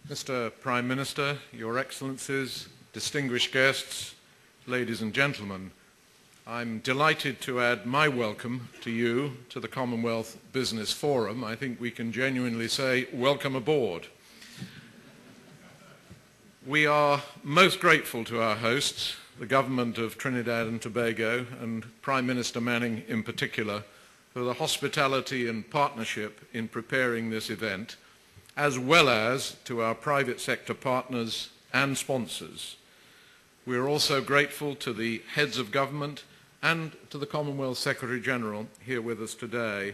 Mr. Prime Minister, Your Excellencies, distinguished guests, ladies and gentlemen, I'm delighted to add my welcome to you to the Commonwealth Business Forum. I think we can genuinely say, welcome aboard. We are most grateful to our hosts, the Government of Trinidad and Tobago, and Prime Minister Manning in particular, for the hospitality and partnership in preparing this event, as well as to our private sector partners and sponsors. We are also grateful to the heads of government and to the Commonwealth Secretary-General here with us today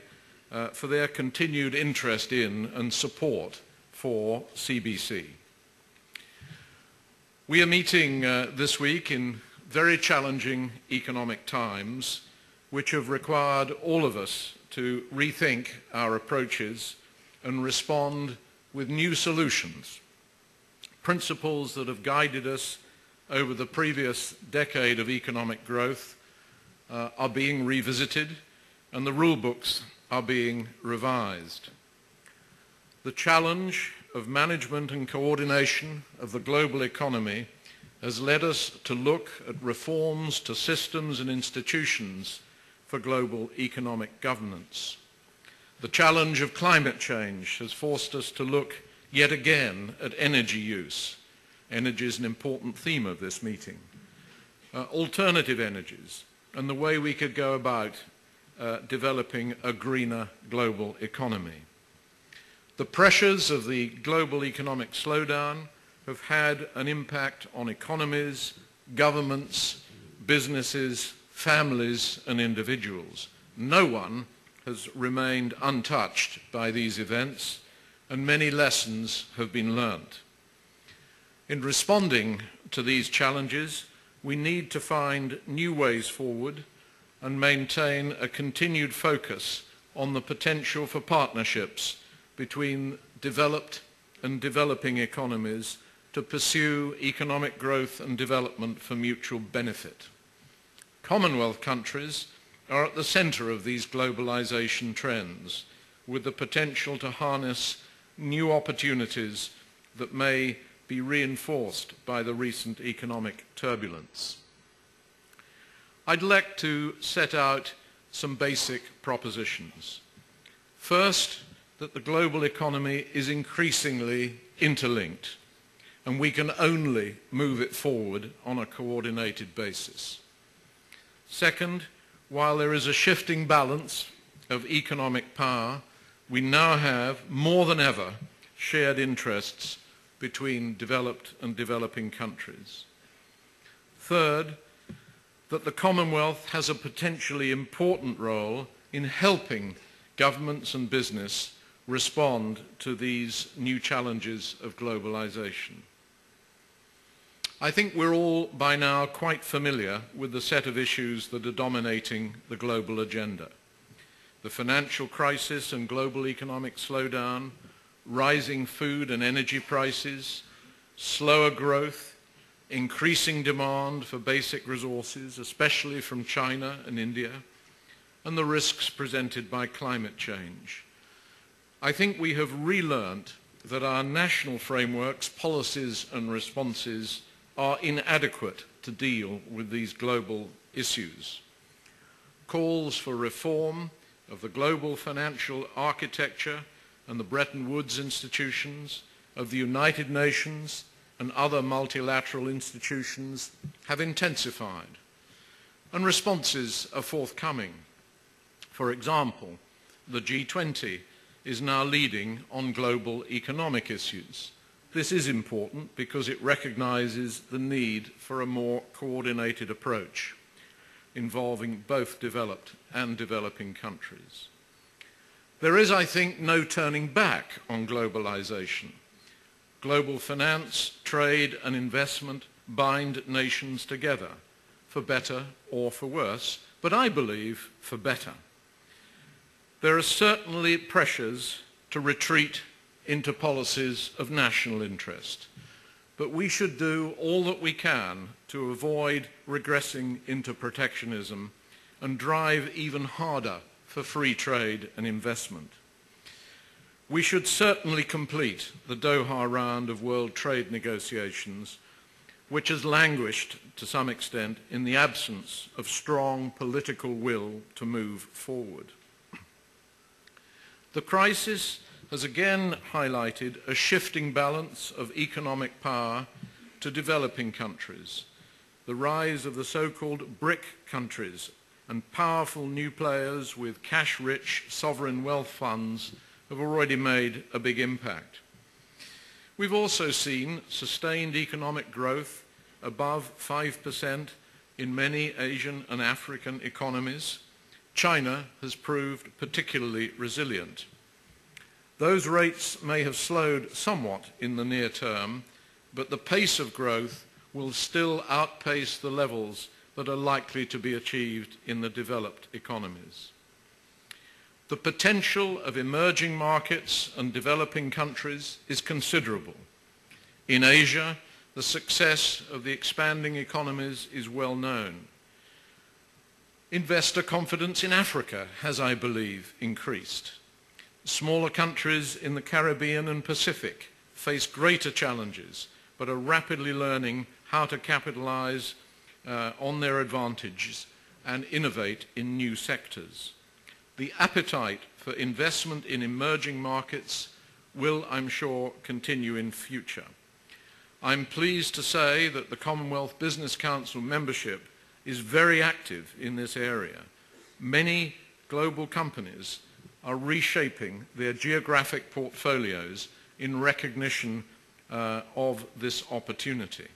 for their continued interest in and support for CBC. We are meeting this week in very challenging economic times, which have required all of us to rethink our approaches and respond with new solutions. Principles that have guided us over the previous decade of economic growth are being revisited, and the rule books are being revised. The challenge of management and coordination of the global economy has led us to look at reforms to systems and institutions for global economic governance. The challenge of climate change has forced us to look yet again at energy use. Energy is an important theme of this meeting. Alternative energies and the way we could go about developing a greener global economy. The pressures of the global economic slowdown have had an impact on economies, governments, businesses, families and individuals. No one has remained untouched by these events, and many lessons have been learnt. In responding to these challenges, we need to find new ways forward and maintain a continued focus on the potential for partnerships between developed and developing economies to pursue economic growth and development for mutual benefit. Commonwealth countries are at the centre of these globalisation trends, with the potential to harness new opportunities that may be reinforced by the recent economic turbulence. I'd like to set out some basic propositions. First, that the global economy is increasingly interlinked, and we can only move it forward on a coordinated basis. Second, while there is a shifting balance of economic power, we now have, more than ever, shared interests between developed and developing countries. Third, that the Commonwealth has a potentially important role in helping governments and business respond to these new challenges of globalisation. I think we're all by now quite familiar with the set of issues that are dominating the global agenda. The financial crisis and global economic slowdown, rising food and energy prices, slower growth, increasing demand for basic resources, especially from China and India, and the risks presented by climate change. I think we have relearnt that our national frameworks, policies and responses are inadequate to deal with these global issues. Calls for reform of the global financial architecture and the Bretton Woods institutions, of the United Nations and other multilateral institutions have intensified, and responses are forthcoming. For example, the G20 is now leading on global economic issues. This is important because it recognises the need for a more coordinated approach involving both developed and developing countries. There is, I think, no turning back on globalisation. Global finance, trade and investment bind nations together, for better or for worse, but I believe for better. There are certainly pressures to retreat into policies of national interest, but we should do all that we can to avoid regressing into protectionism and drive even harder for free trade and investment. We should certainly complete the Doha round of world trade negotiations, which has languished to some extent in the absence of strong political will to move forward. The crisis has again highlighted a shifting balance of economic power to developing countries, the rise of the so-called BRIC countries and powerful new players with cash-rich sovereign wealth funds have already made a big impact. We've also seen sustained economic growth above 5% in many Asian and African economies. China has proved particularly resilient. Those rates may have slowed somewhat in the near term, but the pace of growth will still outpace the levels that are likely to be achieved in the developed economies. The potential of emerging markets and developing countries is considerable. In Asia, the success of the expanding economies is well known. Investor confidence in Africa has, I believe, increased. Smaller countries in the Caribbean and Pacific face greater challenges, but are rapidly learning how to capitalize on their advantages and innovate in new sectors. The appetite for investment in emerging markets will, I'm sure, continue in future. I'm pleased to say that the Commonwealth Business Council membership is very active in this area. Many global companies are reshaping their geographic portfolios in recognition of this opportunity.